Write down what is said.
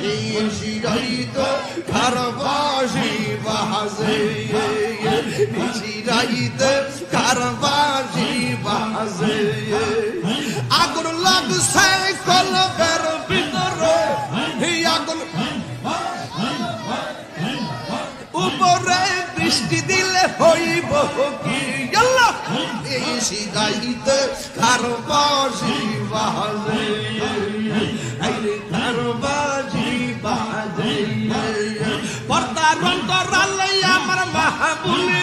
নিশিরাইতে কারবাসি বাজে নিশিরাইতে কারবাসি বাজে আগুন লাগছে কলবের ভিতরে আগুন উপরে বৃষ্টি দিলে হইব কি আল্লাহ নিশিরাইতে কারবাসি বাজে কারবাসি বাজে পর্দার অন্তরালে আমার মাহবুব